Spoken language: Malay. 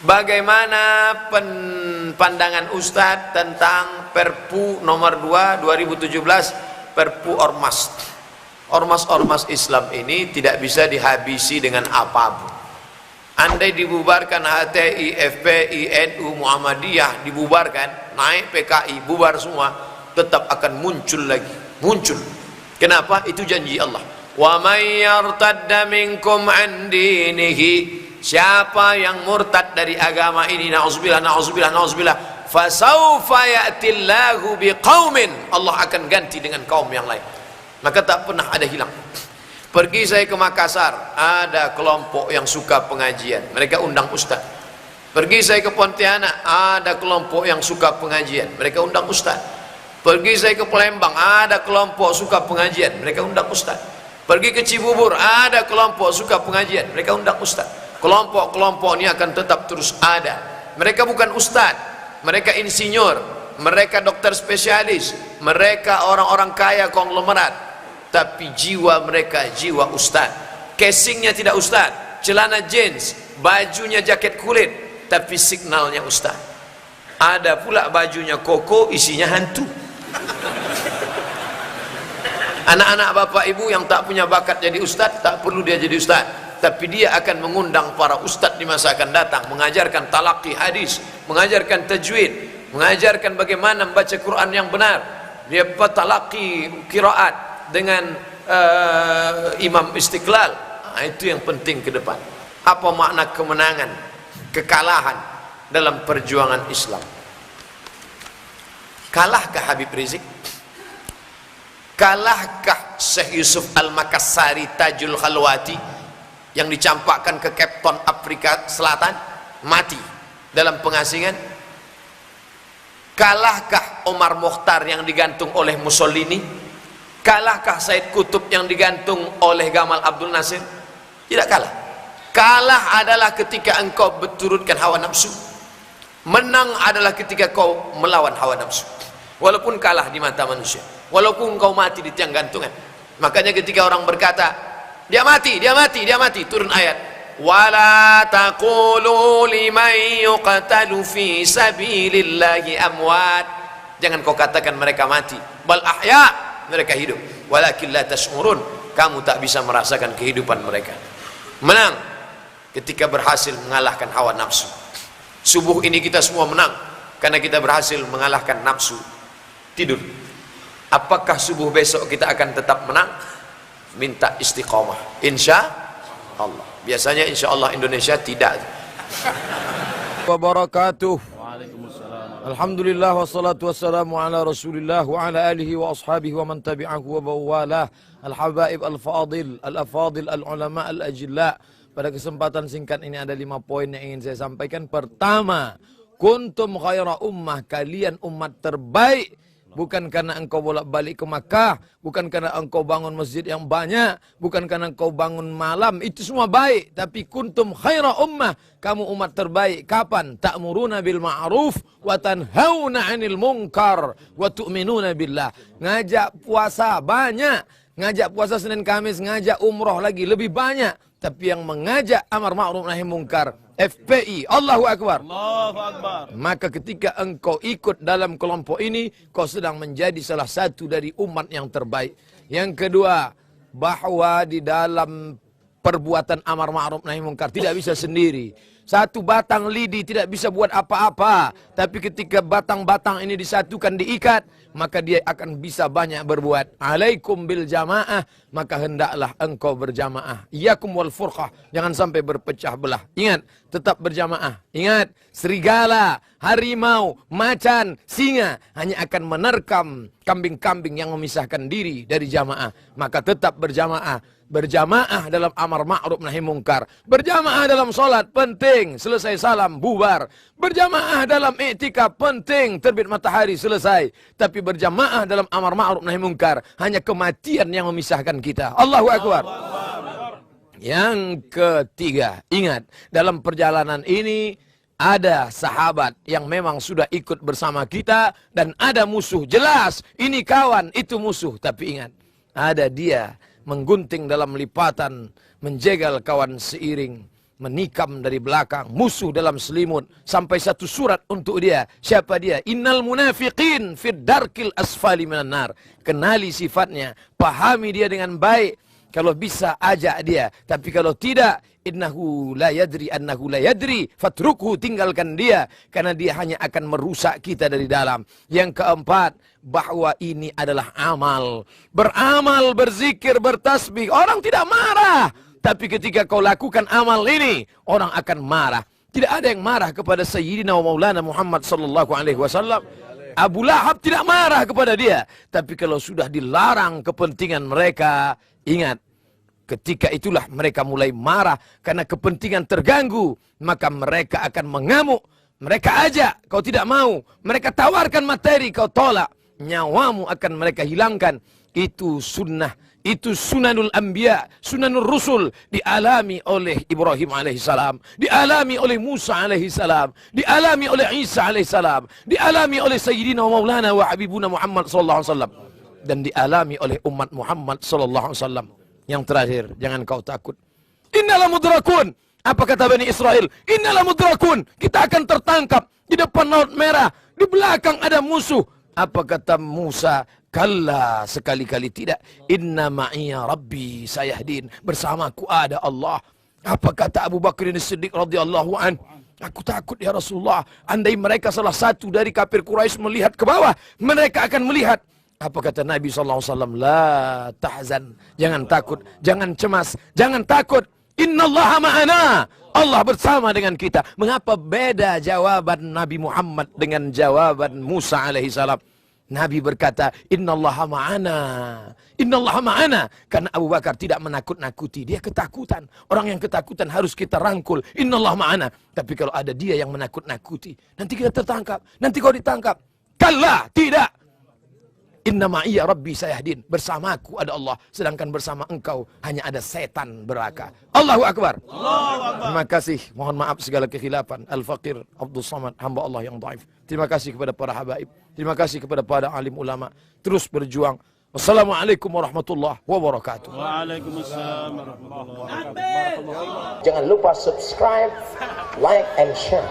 Bagaimana pandangan Ustadz tentang Perpu nomor 2 2017, Perpu Ormas? Ormas-ormas Islam ini tidak bisa dihabisi dengan apapun. Andai dibubarkan HTI, FPI, NU, Muhammadiyah, dibubarkan, naik PKI, bubar semua, tetap akan muncul lagi. Muncul. Kenapa? Itu janji Allah. Wa may yartadda minkum an dinihi, siapa yang murtad dari agama ini, na'udzubillah, na'udzubillah, na'udzubillah, fasawfa ya'tillahu biqaumin, Allah akan ganti dengan kaum yang lain. Maka tak pernah ada hilang. Pergi saya ke Makassar, ada kelompok yang suka pengajian, mereka undang ustaz. Pergi saya ke Pontianak, ada kelompok yang suka pengajian, mereka undang ustaz. Pergi saya ke Palembang, ada kelompok suka pengajian, mereka undang ustaz. Pergi ke Cibubur, ada kelompok suka pengajian, mereka undang ustaz. Kelompok-kelompok ini akan tetap terus ada. Mereka bukan ustaz, mereka insinyur, mereka dokter spesialis, mereka orang-orang kaya konglomerat, tapi jiwa mereka jiwa ustaz. Casingnya tidak ustaz, celana jeans, bajunya jaket kulit, tapi signalnya ustaz. Ada pula bajunya koko, isinya hantu. Anak-anak bapak ibu yang tak punya bakat jadi ustaz, tak perlu dia jadi ustaz, tapi dia akan mengundang para ustaz di masa akan datang, mengajarkan talaqi hadis, mengajarkan tajwid, mengajarkan bagaimana membaca Quran yang benar. Dia talaqi qiraat dengan Imam Istiqlal. Nah, itu yang penting ke depan. Apa makna kemenangan, kekalahan dalam perjuangan Islam? Kalahkah Habib Rizik? Kalahkah Syekh Yusuf Al-Makassari Tajul Khalwati yang dicampakkan ke Cape Town Afrika Selatan, mati dalam pengasingan? Kalahkah Omar Mokhtar yang digantung oleh Mussolini? Kalahkah Said Qutb yang digantung oleh Gamal Abdul Nasir? Tidak kalah. Kalah adalah ketika engkau berturutkan hawa nafsu. Menang adalah ketika kau melawan hawa nafsu. Walaupun kalah di mata manusia, walaupun kau mati di tiang gantungan. Makanya ketika orang berkata, dia mati, dia mati, dia mati, turun ayat, wala taqulu liman yuqtalu fi sabilillahi amwat. Jangan kau katakan mereka mati, bal ahya, mereka hidup. Walakin la tash'urun, kamu tak bisa merasakan kehidupan mereka. Menang ketika berhasil mengalahkan hawa nafsu. Subuh ini kita semua menang karena kita berhasil mengalahkan nafsu. Tidur. Apakah subuh besok kita akan tetap menang? Minta istiqomah, insya Allah. Biasanya insya Allah Indonesia tidak. Wabarakatuh. Alhamdulillah wassalatu wassalamu ala Rasulillah wa ala alihi wa ashabihi wa man tabi'ahu wa bawalah. Al-habaib al-fadil, al-afadil, al-ulama, al-ajilla. Pada kesempatan singkat ini ada 5 poin yang ingin saya sampaikan. Pertama, kuntum khaira ummah, kalian umat terbaik. Bukan karena engkau bolak-balik ke Makkah, bukan karena engkau bangun masjid yang banyak, bukan karena engkau bangun malam, itu semua baik. Tapi kuntum khaira ummah, kamu umat terbaik. Kapan? Ta'muruna bil ma'ruf wa tanhauna 'anil munkar wa tu'minuna billah. Ngajak puasa banyak, ngajak puasa Senin Kamis, ngajak umroh lagi lebih banyak. Tapi yang mengajak amar ma'ruf nahi munkar, FPI, Allahu Akbar. Allahu Akbar. Maka ketika engkau ikut dalam kelompok ini, kau sedang menjadi salah satu dari umat yang terbaik. Yang kedua, bahwa di dalam perbuatan amar ma'ruf nahi munkar tidak bisa sendiri. Satu batang lidi tidak bisa buat apa-apa. Tapi ketika batang-batang ini disatukan, diikat, maka dia akan bisa banyak berbuat. Alaikum bil jamaah, maka hendaklah engkau berjamaah. Iyakum wal furqah, jangan sampai berpecah belah. Ingat, tetap berjamaah. Ingat, serigala, harimau, macan, singa hanya akan menerkam kambing-kambing yang memisahkan diri dari jamaah. Maka tetap berjamaah. Berjamaah dalam amar ma'ruf nahi munkar. Berjamaah dalam sholat penting, selesai salam bubar. Berjamaah dalam i'tikaf penting, terbit matahari selesai. Tapi berjamaah dalam amar ma'ruf nahi munkar, hanya kematian yang memisahkan kita. Allahu Akbar. Yang ketiga, ingat, dalam perjalanan ini ada sahabat yang memang sudah ikut bersama kita, dan ada musuh. Jelas, ini kawan, itu musuh. Tapi ingat, ada dia menggunting dalam lipatan, menjegal kawan seiring, menikam dari belakang, musuh dalam selimut, sampai satu surat untuk dia. Siapa dia? Innal munafiqin fid darkil asfali minan nar. Kenali sifatnya, pahami dia dengan baik. Kalau bisa ajak dia, tapi kalau tidak, innahu la yadri annahu la yadri, fatrukhu, tinggalkan dia, karena dia hanya akan merusak kita dari dalam. Yang keempat, bahwa ini adalah amal. Beramal, berzikir, bertasbih, orang tidak marah. Tapi ketika kau lakukan amal ini, orang akan marah. Tidak ada yang marah kepada Sayyidina wa Maulana Muhammad sallallahu alaihi wasallam. Abu Lahab tidak marah kepada dia. Tapi kalau sudah dilarang kepentingan mereka, ingat, ketika itulah mereka mulai marah karena kepentingan terganggu, maka mereka akan mengamuk. Mereka ajak, kau tidak mau. Mereka tawarkan materi, kau tolak. Nyawamu akan mereka hilangkan. Itu sunnah, itu sunanul anbiya, sunanul rusul, dialami oleh Ibrahim alaihissalam, dialami oleh Musa alaihissalam, dialami oleh Isa alaihissalam, dialami oleh Sayyidina wa Maulana wa Habibuna Muhammad sallallahu alaihi wasallam, dan dialami oleh umat Muhammad sallallahu alaihi wasallam. Yang terakhir, jangan kau takut. Innalah mudrakun. Apa kata Bani Israel? Innalah mudrakun. Kita akan tertangkap di depan Laut Merah, di belakang ada musuh. Apa kata Musa? Kalla, sekali-kali tidak. Inna ma'iya rabbi sayahdin. Bersamaku ada Allah. Apa kata Abu Bakr As-Siddiq radhiyallahu an? Aku takut ya Rasulullah, andai mereka salah satu dari kafir Quraisy melihat ke bawah, mereka akan melihat. Apa kata Nabi SAW? La tahzan. Jangan takut, jangan cemas, jangan takut. Innallaha ma'ana. Allah bersama dengan kita. Mengapa beda jawaban Nabi Muhammad dengan jawaban Musa alaihissalam? Nabi berkata, Innallaha ma'ana. Innallaha ma'ana. Karena Abu Bakar tidak menakut-nakuti. Dia ketakutan. Orang yang ketakutan harus kita rangkul. Innallaha ma'ana. Tapi kalau ada dia yang menakut-nakuti, nanti kita tertangkap. Nanti kau ditangkap. Kalla, tidak. Inna ma'iya rabbi sayahdin. Bersamaku ada Allah. Sedangkan bersama engkau hanya ada setan beraka. Allahu Akbar. Terima kasih. Mohon maaf segala kekhilafan. Al-Faqir Abdul Samad, hamba Allah yang dhaif. Terima kasih kepada para habaib. Terima kasih kepada para alim ulama. Terus berjuang. Wassalamualaikum warahmatullahi wabarakatuh. Waalaikumsalam warahmatullahi wabarakatuh. Jangan lupa subscribe, like, and share.